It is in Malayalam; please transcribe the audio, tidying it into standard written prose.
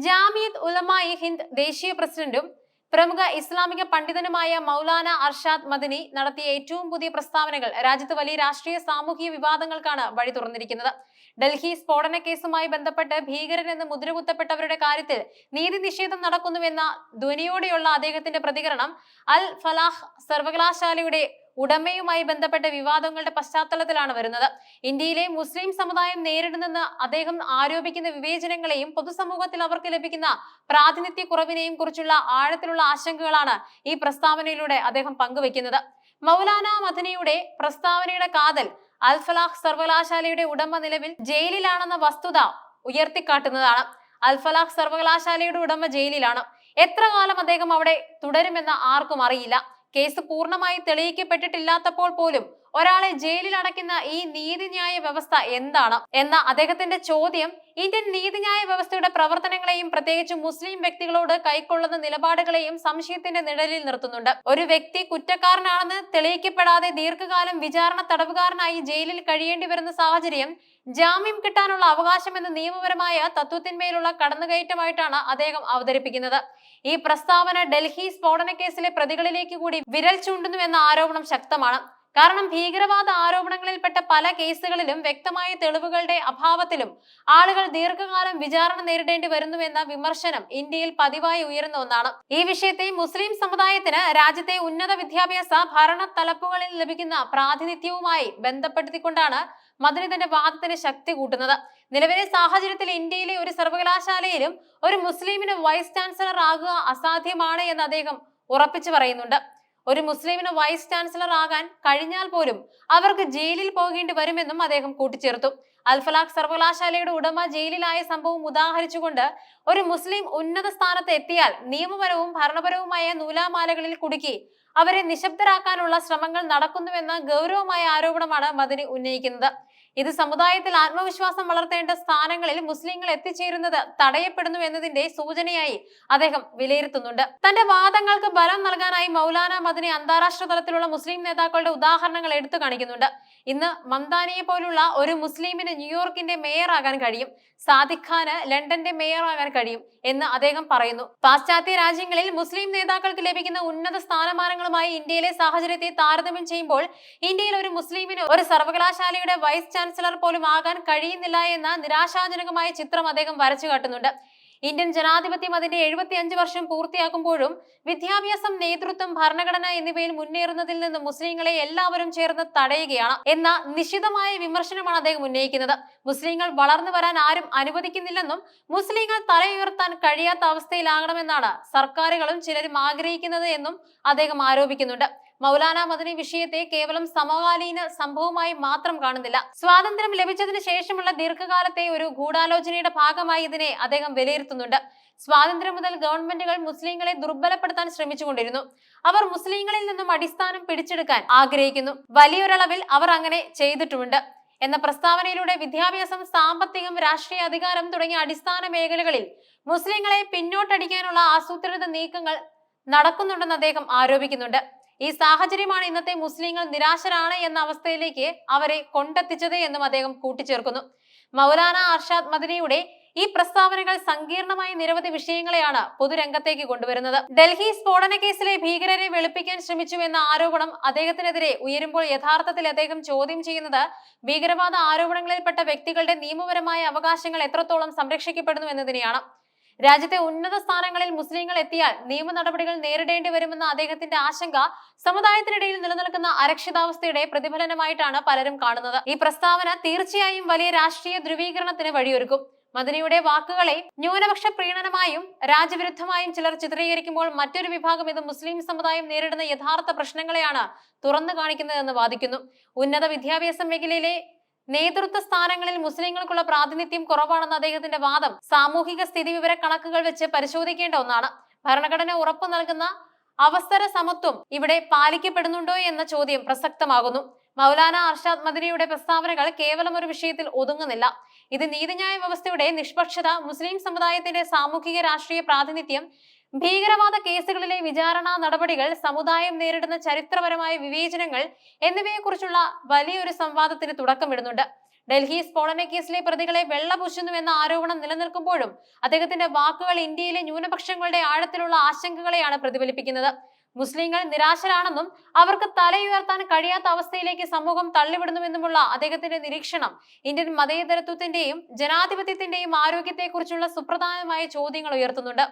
ജാമിയത്ത് ഉലമാ-ഇ ഹിന്ദ് ദേശീയ പ്രസിഡന്റും പ്രമുഖ ഇസ്ലാമിക പണ്ഡിതനുമായ മൗലാന അർഷാദ് മദനി നടത്തിയ ഏറ്റവും പുതിയ പ്രസ്താവനകൾ രാജ്യത്ത് വലിയ രാഷ്ട്രീയ സാമൂഹിക വിവാദങ്ങൾക്കാണ് വഴി തുറന്നിരിക്കുന്നത്. ഡൽഹി സ്ഫോടന കേസുമായി ബന്ധപ്പെട്ട് ഭീകരരെന്ന് മുദ്രകുത്തപ്പെട്ടവരുടെ കാര്യത്തിൽ നീതി നിഷേധം നടക്കുന്നുവെന്ന ധ്വനിയോടെയുള്ള അദ്ദേഹത്തിന്റെ പ്രതികരണം അൽ ഫലാഹ് സർവകലാശാലയുടെ ഉടമയുമായി ബന്ധപ്പെട്ട വിവാദങ്ങളുടെ പശ്ചാത്തലത്തിലാണ് വരുന്നത്. ഇന്ത്യയിലെ മുസ്ലിം സമുദായം നേരിടുന്നെന്ന് അദ്ദേഹം ആരോപിക്കുന്ന വിവേചനങ്ങളെയും പൊതുസമൂഹത്തിൽ അവർക്ക് ലഭിക്കുന്ന പ്രാതിനിധ്യ കുറവിനെയും കുറിച്ചുള്ള ആഴത്തിലുള്ള ആശങ്കകളാണ് ഈ പ്രസ്താവനയിലൂടെ അദ്ദേഹം പങ്കുവെക്കുന്നത്. മൗലാന മദനിയുടെ പ്രസ്താവനയുടെ കാതൽ അൽ ഫലാഹ് സർവകലാശാലയുടെ ഉടമ നിലവിൽ ജയിലിലാണെന്ന വസ്തുത ഉയർത്തിക്കാട്ടുന്നതാണ്. അൽ ഫലാഹ് സർവകലാശാലയുടെ ഉടമ ജയിലിലാണ്. എത്ര കാലം അദ്ദേഹം അവിടെ തുടരുമെന്ന് ആർക്കും അറിയില്ല. കേസ് പൂർണ്ണമായി തെളിയിക്കപ്പെട്ടിട്ടില്ലാത്തപ്പോൾ പോലും ഒരാളെ ജയിലിൽ അടയ്ക്കുന്ന ഈ നീതിന്യായ വ്യവസ്ഥ എന്താണ് എന്ന അദ്ദേഹത്തിന്റെ ചോദ്യം ഇന്ത്യൻ നീതിന്യായ വ്യവസ്ഥയുടെ പ്രവർത്തനങ്ങളെയും പ്രത്യേകിച്ച് മുസ്ലിം വ്യക്തികളോട് കൈക്കൊള്ളുന്ന നിലപാടുകളെയും സംശയത്തിന്റെ നിഴലിൽ നിർത്തുന്നുണ്ട്. ഒരു വ്യക്തി കുറ്റക്കാരനാണെന്ന് തെളിയിക്കപ്പെടാതെ ദീർഘകാലം വിചാരണ തടവുകാരനായി ജയിലിൽ കഴിയേണ്ടി വരുന്ന സാഹചര്യം ജാമ്യം കിട്ടാനുള്ള അവകാശം എന്ന നിയമപരമായ തത്വത്തിന്മേലുള്ള കടന്നുകയറ്റമായിട്ടാണ് അദ്ദേഹം അവതരിപ്പിക്കുന്നത്. ഈ പ്രസ്താവന ഡൽഹി സ്ഫോടന കേസിലെ പ്രതികളിലേക്ക് കൂടി വിരൽ ചൂണ്ടുന്നുവെന്ന ആരോപണം ശക്തമാണ്. കാരണം ഭീകരവാദ ആരോപണങ്ങളിൽപ്പെട്ട പല കേസുകളിലും വ്യക്തമായ തെളിവുകളുടെ അഭാവത്തിലും ആളുകൾ ദീർഘകാലം വിചാരണ നേരിടേണ്ടി വരുന്നുവെന്ന വിമർശനം ഇന്ത്യയിൽ പതിവായി ഉയരുന്ന ഒന്നാണ്. ഈ വിഷയത്തെ മുസ്ലിം സമുദായത്തിന് രാജ്യത്തെ ഉന്നത വിദ്യാഭ്യാസ ഭരണ തലപ്പുകളിൽ ലഭിക്കുന്ന പ്രാതിനിധ്യവുമായി ബന്ധപ്പെടുത്തിക്കൊണ്ടാണ് മദനി തന്റെ വാദത്തിന് ശക്തി കൂട്ടുന്നത്. നിലവിലെ സാഹചര്യത്തിൽ ഇന്ത്യയിലെ ഒരു സർവകലാശാലയിലും ഒരു മുസ്ലിമിന് വൈസ് ചാൻസലർ ആകുക അസാധ്യമാണ് എന്ന് അദ്ദേഹം ഉറപ്പിച്ചു പറയുന്നുണ്ട്. ഒരു മുസ്ലിമിന് വൈസ് ചാൻസലർ ആകാൻ കഴിഞ്ഞാൽ പോലും അവർക്ക് ജയിലിൽ പോകേണ്ടി വരുമെന്നും അദ്ദേഹം കൂട്ടിച്ചേർത്തു. അൽ ഫലാഹ് സർവകലാശാലയുടെ ഉടമ ജയിലിലായ സംഭവം ഉദാഹരിച്ചുകൊണ്ട് ഒരു മുസ്ലിം ഉന്നത സ്ഥാനത്ത് എത്തിയാൽ നിയമപരവും ഭരണപരവുമായ നൂലാമാലകളിൽ കുടുക്കി അവരെ നിശബ്ദരാക്കാനുള്ള ശ്രമങ്ങൾ നടക്കുന്നുവെന്ന ഗൗരവമായ ആരോപണമാണ് മദനി ഉന്നയിക്കുന്നത്. ഇത് സമുദായത്തിൽ ആത്മവിശ്വാസം വളർത്തേണ്ട സ്ഥാനങ്ങളിൽ മുസ്ലിങ്ങൾ എത്തിച്ചേരുന്നത് തടയപ്പെടുന്നു എന്നതിന്റെ സൂചനയായി അദ്ദേഹം വിലയിരുത്തുന്നുണ്ട്. തന്റെ വാദങ്ങൾക്ക് ബലം നൽകാനായി മൗലാന മദനി അന്താരാഷ്ട്ര തലത്തിലുള്ള മുസ്ലിം നേതാക്കളുടെ ഉദാഹരണങ്ങൾ എടുത്തു കാണിക്കുന്നുണ്ട്. ഇന്ന് മംദാനിയെ പോലുള്ള ഒരു മുസ്ലിമിന് ന്യൂയോർക്കിന്റെ മേയർ ആകാൻ കഴിയും, സാദിഖ് ഖാന് ലണ്ടന്റെ മേയർ ആകാൻ കഴിയും എന്ന് അദ്ദേഹം പറയുന്നു. പാശ്ചാത്യ രാജ്യങ്ങളിൽ മുസ്ലിം നേതാക്കൾക്ക് ലഭിക്കുന്ന ഉന്നത സ്ഥാനമാനങ്ങളുമായി ഇന്ത്യയിലെ സാഹചര്യത്തെ താരതമ്യം ചെയ്യുമ്പോൾ ഇന്ത്യയിൽ ഒരു മുസ്ലിമിന് ഒരു സർവകലാശാലയുടെ വൈസ് ചാൻസലർ പോലും ആകാൻ കഴിയുന്നില്ല എന്ന നിരാശാജനകമായ ചിത്രം അദ്ദേഹം വരച്ചു കാട്ടുന്നുണ്ട്. ഇന്ത്യൻ ജനാധിപത്യം അതിന്റെ 75 വർഷം പൂർത്തിയാക്കുമ്പോഴും വിദ്യാഭ്യാസം, നേതൃത്വം, ഭരണഘടന എന്നിവയിൽ മുന്നേറുന്നതിൽ നിന്ന് മുസ്ലിങ്ങളെ എല്ലാവരും ചേർന്ന് തടയുകയാണ് എന്ന നിശിതമായ വിമർശനമാണ് അദ്ദേഹം ഉന്നയിക്കുന്നത്. മുസ്ലിങ്ങൾ വളർന്നു വരാൻ ആരും അനുവദിക്കുന്നില്ലെന്നും മുസ്ലിങ്ങൾ തലയുയർത്താൻ കഴിയാത്ത അവസ്ഥയിലാകണമെന്നാണ് സർക്കാരുകളും ചിലരും ആഗ്രഹിക്കുന്നത് എന്നും അദ്ദേഹം ആരോപിക്കുന്നുണ്ട്. മൗലാന മദനി വിഷയത്തെ കേവലം സമകാലീന സംഭവമായി മാത്രം കാണുന്നില്ല. സ്വാതന്ത്ര്യം ലഭിച്ചതിന് ശേഷമുള്ള ദീർഘകാലത്തെ ഒരു ഗൂഢാലോചനയുടെ ഭാഗമായി ഇതിനെ അദ്ദേഹം വിലയിരുത്തുന്നുണ്ട്. സ്വാതന്ത്ര്യം മുതൽ ഗവൺമെന്റുകൾ മുസ്ലിങ്ങളെ ദുർബലപ്പെടുത്താൻ ശ്രമിച്ചുകൊണ്ടിരുന്നു. അവർ മുസ്ലിങ്ങളിൽ നിന്നും അടിസ്ഥാനം പിടിച്ചെടുക്കാൻ ആഗ്രഹിക്കുന്നു. വലിയൊരളവിൽ അവർ അങ്ങനെ ചെയ്തിട്ടുമുണ്ട് എന്ന പ്രസ്താവനയിലൂടെ വിദ്യാഭ്യാസം, സാമ്പത്തികം, രാഷ്ട്രീയ അധികാരം തുടങ്ങിയ അടിസ്ഥാന മേഖലകളിൽ മുസ്ലിങ്ങളെ പിന്നോട്ടടിക്കാനുള്ള ആസൂത്രിത നീക്കങ്ങൾ നടക്കുന്നുണ്ടെന്ന് അദ്ദേഹം ആരോപിക്കുന്നുണ്ട്. ഈ സാഹചര്യമാണ് ഇന്നത്തെ മുസ്ലിങ്ങൾ നിരാശരാണ് എന്ന അവസ്ഥയിലേക്ക് അവരെ കൊണ്ടെത്തിച്ചത് എന്നും അദ്ദേഹം കൂട്ടിച്ചേർക്കുന്നു. മൗലാന അർഷാദ് മദനിയുടെ ഈ പ്രസ്താവനകൾ സങ്കീർണമായ നിരവധി വിഷയങ്ങളെയാണ് പൊതുരംഗത്തേക്ക് കൊണ്ടുവരുന്നത്. ഡൽഹി സ്ഫോടന കേസിലെ ഭീകരരെ വെളുപ്പിക്കാൻ ശ്രമിച്ചു എന്ന ആരോപണം അദ്ദേഹത്തിനെതിരെ ഉയരുമ്പോൾ യഥാർത്ഥത്തിൽ അദ്ദേഹം ചോദ്യം ചെയ്യുന്നത് ഭീകരവാദ ആരോപണങ്ങളിൽപ്പെട്ട വ്യക്തികളുടെ നിയമപരമായ അവകാശങ്ങൾ എത്രത്തോളം സംരക്ഷിക്കപ്പെടുന്നു എന്നതിനെയാണ്. രാജ്യത്തെ ഉന്നത സ്ഥാനങ്ങളിൽ മുസ്ലിങ്ങൾ എത്തിയാൽ നിയമ നടപടികൾ നേരിടേണ്ടി വരുമെന്ന അദ്ദേഹത്തിന്റെ ആശങ്ക സമുദായത്തിനിടയിൽ നിലനിൽക്കുന്ന അരക്ഷിതാവസ്ഥയുടെ പ്രതിഫലനമായിട്ടാണ് പലരും കാണുന്നത്. ഈ പ്രസ്താവന തീർച്ചയായും വലിയ രാഷ്ട്രീയ ധ്രുവീകരണത്തിന് വഴിയൊരുക്കും. മദനിയുടെ വാക്കുകളെ ന്യൂനപക്ഷ പ്രീണനമായും രാജ്യവിരുദ്ധമായും ചിലർ ചിത്രീകരിക്കുമ്പോൾ മറ്റൊരു വിഭാഗം ഇത് മുസ്ലിം സമുദായം നേരിടുന്ന യഥാർത്ഥ പ്രശ്നങ്ങളെയാണ് തുറന്നു കാണിക്കുന്നതെന്ന് വാദിക്കുന്നു. ഉന്നത വിദ്യാഭ്യാസ മേഖലയിലെ നേതൃത്വ സ്ഥാനങ്ങളിൽ മുസ്ലിങ്ങൾക്കുള്ള പ്രാതിനിധ്യം കുറവാണെന്ന അദ്ദേഹത്തിന്റെ വാദം സാമൂഹിക സ്ഥിതിവിവര കണക്കുകൾ വെച്ച് പരിശോധിക്കേണ്ട ഒന്നാണ്. ഭരണഘടന ഉറപ്പു നൽകുന്ന അവസര സമത്വം ഇവിടെ പാലിക്കപ്പെടുന്നുണ്ടോ എന്ന ചോദ്യം പ്രസക്തമാകുന്നു. മൗലാന അർഷാദ് മദനിയുടെ പ്രസ്താവനകൾ കേവലം ഒരു വിഷയത്തിൽ ഒതുങ്ങുന്നില്ല. ഇത് നീതിന്യായ വ്യവസ്ഥയുടെ നിഷ്പക്ഷത, മുസ്ലിം സമുദായത്തിന്റെ സാമൂഹിക രാഷ്ട്രീയ പ്രാതിനിധ്യം, ഭീകരവാദ കേസുകളിലെ വിചാരണ നടപടികൾ, സമുദായം നേരിടുന്ന ചരിത്രപരമായ വിവേചനങ്ങൾ എന്നിവയെക്കുറിച്ചുള്ള വലിയൊരു സംവാദത്തിന് തുടക്കമിടുന്നുണ്ട്. ഡൽഹി സ്ഫോടന കേസിലെ പ്രതികളെ വെള്ളപൂശുന്നുവെന്ന ആരോപണം നിലനിൽക്കുമ്പോഴും അദ്ദേഹത്തിന്റെ വാക്കുകൾ ഇന്ത്യയിലെ ന്യൂനപക്ഷങ്ങളുടെ ആഴത്തിലുള്ള ആശങ്കകളെയാണ് പ്രതിഫലിപ്പിക്കുന്നത്. മുസ്ലിങ്ങൾ നിരാശരാണെന്നും അവർക്ക് തലയുയർത്താൻ കഴിയാത്ത അവസ്ഥയിലേക്ക് സമൂഹം തള്ളിവിടുന്നുവെന്നുമുള്ള അദ്ദേഹത്തിന്റെ നിരീക്ഷണം ഇന്ത്യൻ മതേതരത്വത്തിന്റെയും ജനാധിപത്യത്തിന്റെയും ആരോഗ്യത്തെക്കുറിച്ചുള്ള സുപ്രധാനമായ ചോദ്യങ്ങൾ ഉയർത്തുന്നുണ്ട്.